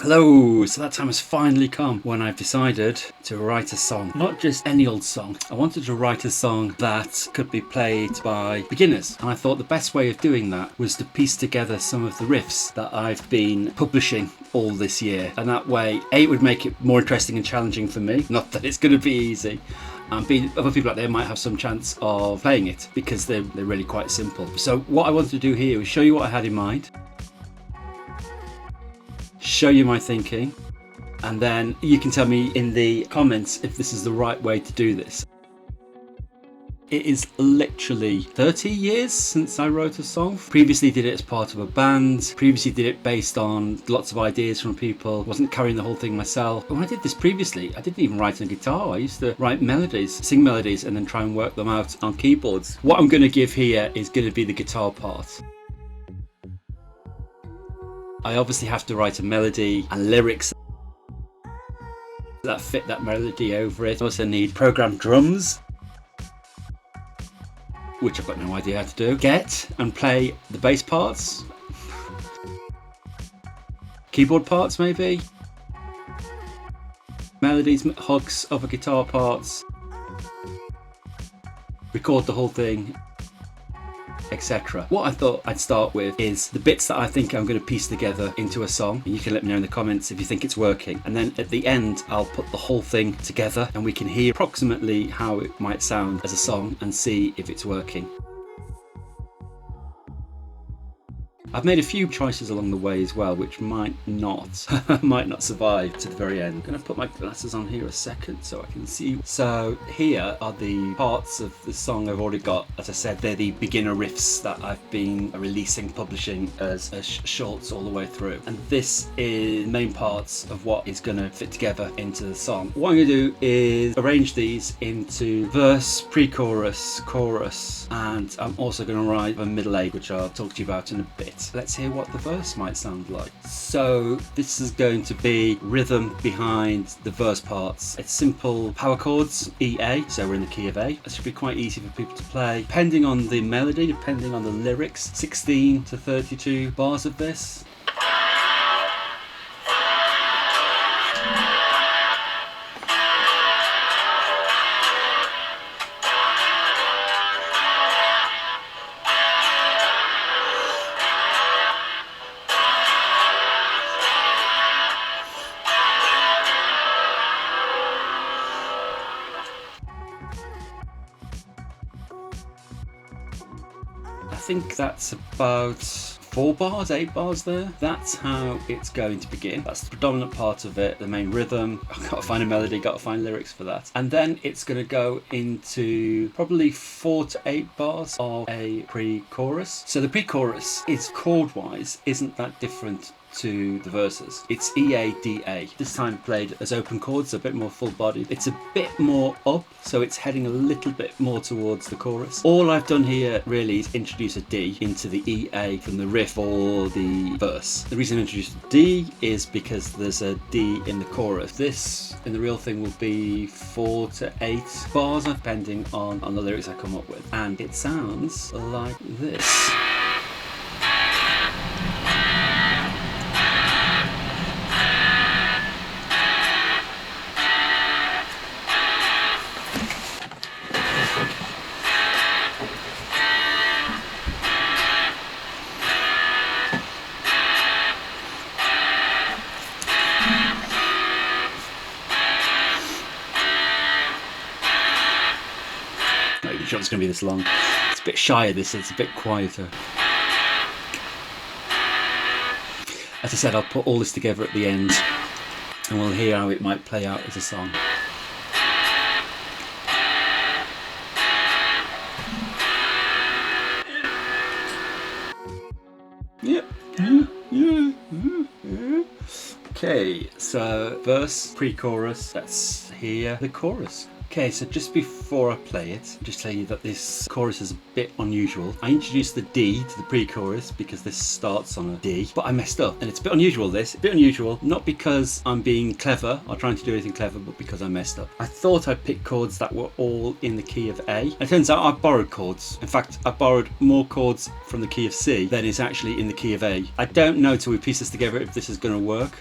Hello! So that time has finally come when I've decided to write a song. Not just any old song. I wanted to write a song that could be played by beginners. And I thought the best way of doing that was to piece together some of the riffs that I've been publishing all this year. And that way, A, it would make it more interesting and challenging for me. Not that it's going to be easy. And B, other people out there might have some chance of playing it because they're really quite simple. So what I wanted to do here was show you what I had in mind, show you my thinking, and then you can tell me in the comments if this is the right way to do this. It is literally 30 years since I wrote a song. Previously did it as part of a band, previously did it based on lots of ideas from people, wasn't carrying the whole thing myself. When I did this previously, I didn't even write on guitar. I used to write melodies, sing melodies, and then try and work them out on keyboards. What I'm going to give here is going to be the guitar part. I obviously have to write a melody and lyrics that fit that melody over it. I also need programmed drums, which I've got no idea how to do. Get and play the bass parts, keyboard parts maybe, melodies, hugs, other guitar parts, record the whole thing, etc. What I thought I'd start with is the bits that I think I'm going to piece together into a song. You can let me know in the comments if you think it's working. And then at the end, I'll put the whole thing together and we can hear approximately how it might sound as a song and see if it's working. I've made a few choices along the way as well, which might not survive to the very end. I'm going to put my glasses on here a second so I can see. So here are the parts of the song I've already got. As I said, they're the beginner riffs that I've been releasing, publishing as shorts all the way through. And this is the main parts of what is going to fit together into the song. What I'm going to do is arrange these into verse, pre-chorus, chorus, and I'm also going to write a middle eight, which I'll talk to you about in a bit. Let's hear what the verse might sound like. So this is going to be rhythm behind the verse parts. It's simple power chords, E, A, so we're in the key of A. It should be quite easy for people to play. Depending on the melody, depending on the lyrics, 16 to 32 bars of this. I think that's about 4 bars, 8 bars there. That's how it's going to begin. That's the predominant part of it, the main rhythm. I've got to find a melody, got to find lyrics for that. And then it's going to go into probably 4 to 8 bars of a pre-chorus. So the pre-chorus is chord-wise, isn't that different to the verses. It's E, A, D, A. This time played as open chords, a bit more full bodied. It's a bit more up, so it's heading a little bit more towards the chorus. All I've done here really is introduce a D into the E, A from the riff or the verse. The reason I introduced a D is because there's a D in the chorus. This, in the real thing, will be 4 to 8 bars, depending on the lyrics I come up with. And it sounds like this. I'm sure it's going to be this long. It's a bit shy of this, it's a bit quieter. As I said, I'll put all this together at the end and we'll hear how it might play out as a song. Okay, so verse, pre-chorus, let's hear the chorus. Okay, so just before I play it, just tell you that this chorus is a bit unusual. I introduced the D to the pre-chorus because this starts on a D, but I messed up. And it's a bit unusual, this. A bit unusual, not because I'm being clever or trying to do anything clever, but because I messed up. I thought I'd pick chords that were all in the key of A. It turns out I borrowed chords. In fact, I borrowed more chords from the key of C than is actually in the key of A. I don't know till we piece this together if this is going to work.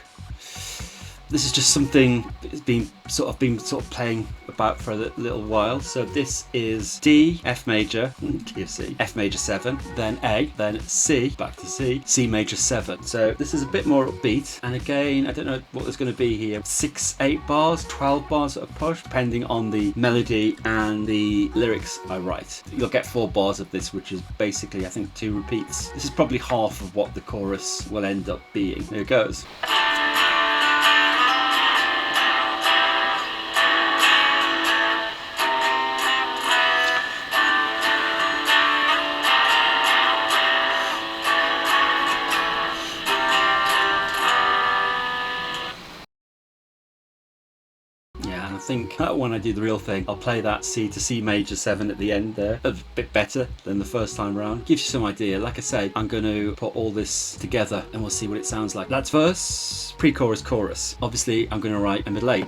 this is just something that's been sort of playing about for a little while. So this is D, F major, key of C, F major 7, then A, then C, back to C, C major 7. So this is a bit more upbeat, and again, I don't know what there's going to be here, 6, 8 bars, 12 bars at a push, depending on the melody and the lyrics I write. You'll get 4 bars of this, which is basically, I think, 2 repeats. This is probably half of what the chorus will end up being. There it goes. I think that when I do the real thing, I'll play that C to C major 7 at the end there, a bit better than the first time round. Gives you some idea. Like I say, I'm going to put all this together and we'll see what it sounds like. That's verse, pre-chorus, chorus. Obviously, I'm going to write a middle 8.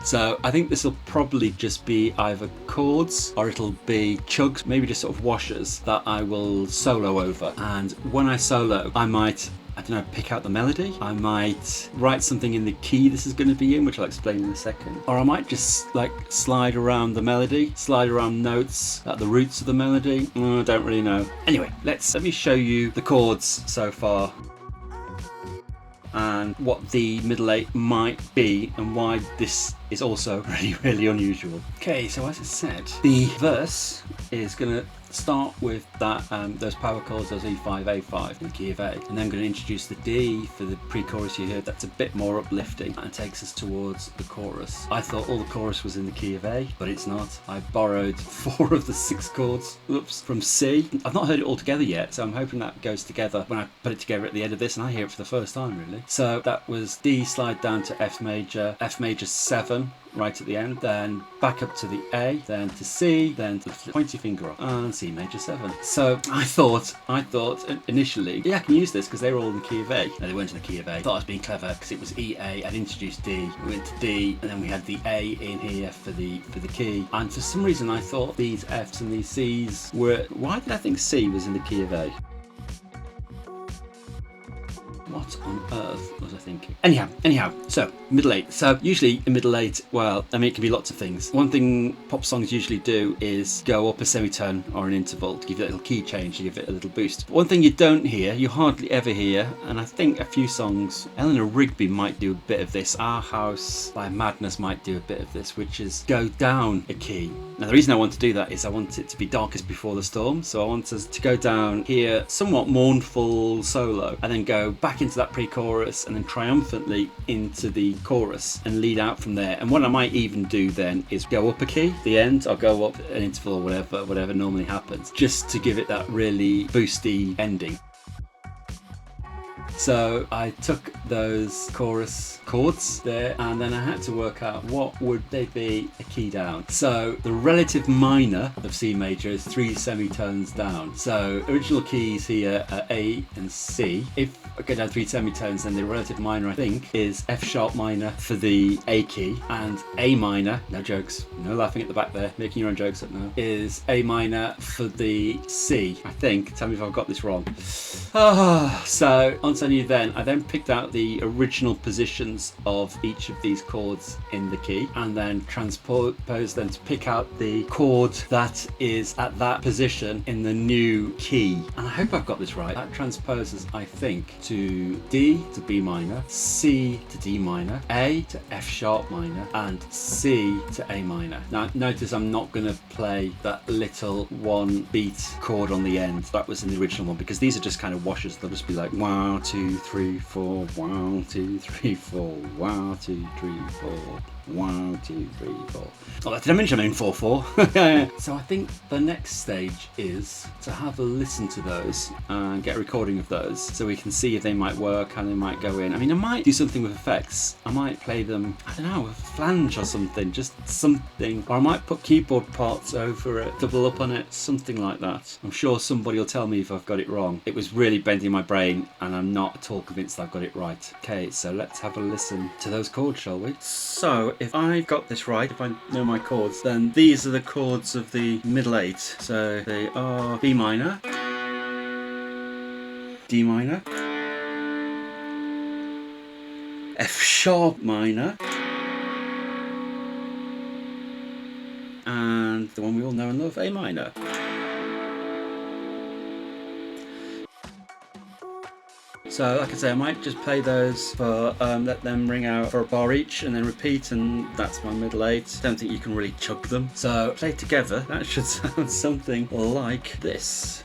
So I think this will probably just be either chords or it'll be chugs, maybe just sort of washers that I will solo over. And when I solo, I might, I don't know, pick out the melody. I might write something in the key this is going to be in, which I'll explain in a second. Or I might just like slide around the melody, slide around notes at the roots of the melody. I don't really know. Anyway, let me show you the chords so far and what the middle 8 might be and why this is also really unusual. Okay, so as I said, the verse is going to start with that those power chords, those E5, A5 in the key of A, and then I'm going to introduce the D for the pre-chorus you heard. That's a bit more uplifting and takes us towards the chorus. I thought all the chorus was in the key of A, but it's not. I borrowed 4 of the 6 chords, from C. I've not heard it all together yet, so I'm hoping that goes together when I put it together at the end of this, and I hear it for the first time really. So that was D, slide down to F major 7, right at the end, then back up to the A, then to C, then to the pointy finger up, and C major 7. So I thought initially, yeah, I can use this because they were all in the key of A. No, they weren't in the key of A. I thought I was being clever because it was E, A, I'd introduced D, we went to D, and then we had the A in here for the key. And for some reason I thought these Fs and these Cs were, why did I think C was in the key of A? What on earth was I thinking? Anyhow, so middle 8. So usually in middle 8, well, I mean, it can be lots of things. One thing pop songs usually do is go up a semitone or an interval to give it a little key change, to give it a little boost. But one thing you don't hear, you hardly ever hear, and I think a few songs, Eleanor Rigby might do a bit of this, Our House by Madness might do a bit of this, which is go down a key. Now the reason I want to do that is I want it to be darkest before the storm, so I want us to go down here, somewhat mournful solo, and then go back into that pre-chorus and then triumphantly into the chorus and lead out from there. And what I might even do then is go up a key, the end, I'll go up an interval or whatever normally happens, just to give it that really boosty ending. So I took those chorus chords there and then I had to work out what would they be a key down. So the relative minor of C major is 3 semitones down. So original keys here are A and C. If I go down 3 semitones, then the relative minor I think is F sharp minor for the A key, and A minor, no jokes, no laughing at the back there, making your own jokes up now, is A minor for the C, I think. Tell me if I've got this wrong. So onto I then picked out the original positions of each of these chords in the key and then transposed them to pick out the chord that is at that position in the new key. And I hope I've got this right. That transposes, I think, to D to B minor, C to D minor, A to F sharp minor, and C to A minor. Now notice I'm not going to play that little 1 beat chord on the end. That was in the original one because these are just kind of washers. They'll just be like 1, 2, 3, 4, 1, 2, 3, 4, 1, 2, 3, 4, 1, 2, 3, 4. Oh, did I mention I'm in 4/4? So I think the next stage is to have a listen to those and get a recording of those so we can see if they might work, how they might go in. I mean, I might do something with effects. I might play them, I don't know, with a flange or something, just something. Or I might put keyboard parts over it, double up on it, something like that. I'm sure somebody will tell me if I've got it wrong. It was really bending my brain and I'm not at all convinced I've got it right. Okay, so let's have a listen to those chords, shall we? So if I got this right, if I know my chords, then these are the chords of the middle 8. So they are B minor, D minor, F sharp minor, and the one we all know and love, A minor. So like I say, I might just play those for, let them ring out for a bar each and then repeat, and that's my middle eight. Don't think you can really chug them. So played together, that should sound something like this.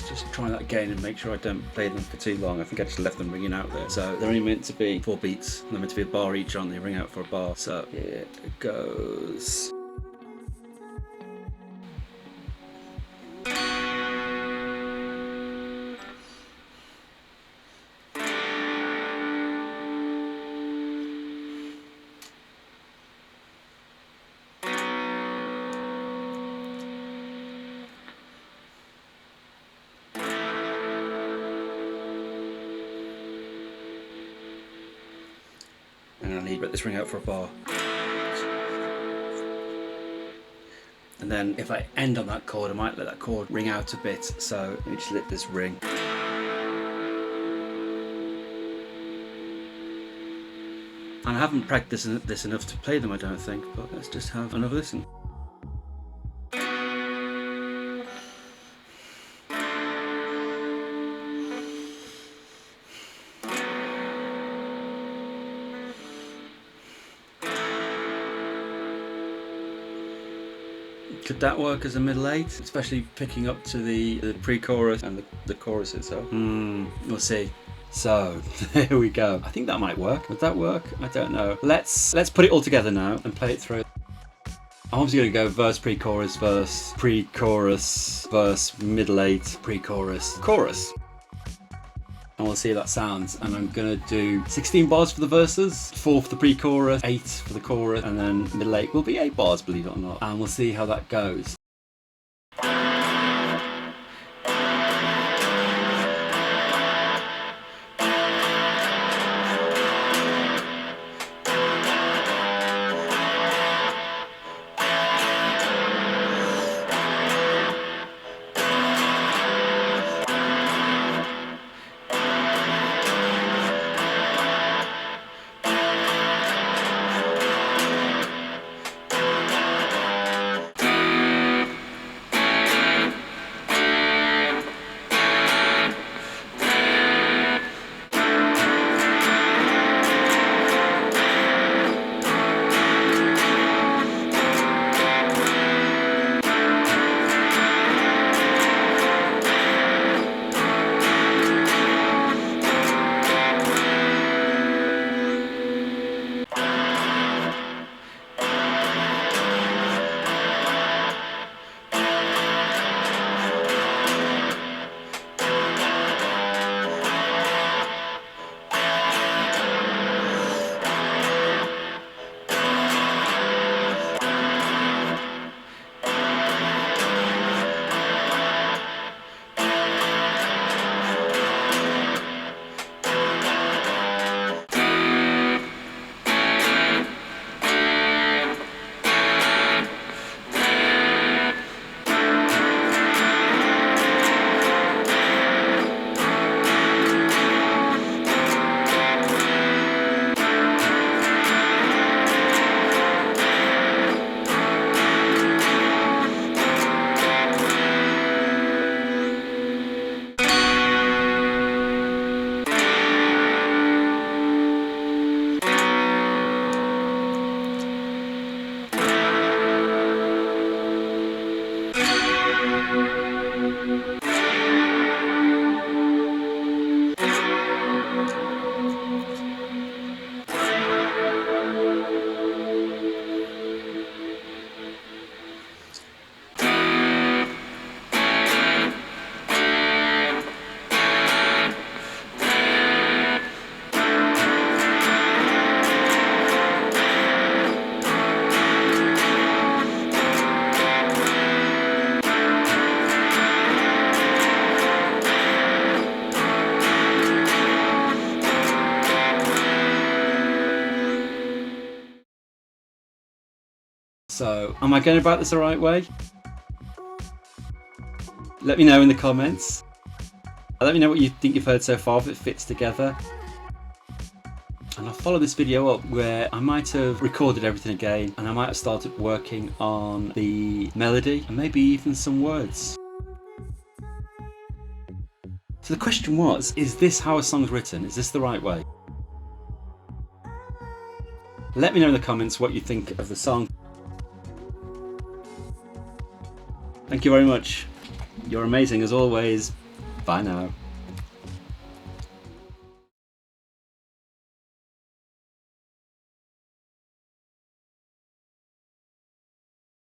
Just try that again and make sure I don't play them for too long. I think I just left them ringing out there. So they're only meant to be 4 beats. They're meant to be a bar each, aren't they? Ring out for a bar. So here it goes. And I need to let this ring out for a bar. And then if I end on that chord, I might let that chord ring out a bit. So let me just let this ring. And I haven't practiced this enough to play them, I don't think, but let's just have another listen. Could that work as a middle eight, especially picking up to the pre-chorus and the choruses? So we'll see. So there we go. I think that might work. Would that work? I don't know. Let's put it all together now and play it through. I'm obviously going to go verse, pre-chorus, verse, middle eight, pre-chorus, chorus. And we'll see how that sounds. And I'm going to do 16 bars for the verses, 4 for the pre-chorus, 8 for the chorus, and then middle 8 will be 8 bars, believe it or not. And we'll see how that goes. So, am I going about this the right way? Let me know in the comments. Let me know what you think you've heard so far, if it fits together. And I'll follow this video up where I might have recorded everything again and I might have started working on the melody and maybe even some words. So the question was, is this how a song's written? Is this the right way? Let me know in the comments what you think of the song. Thank you very much. You're amazing as always. Bye now.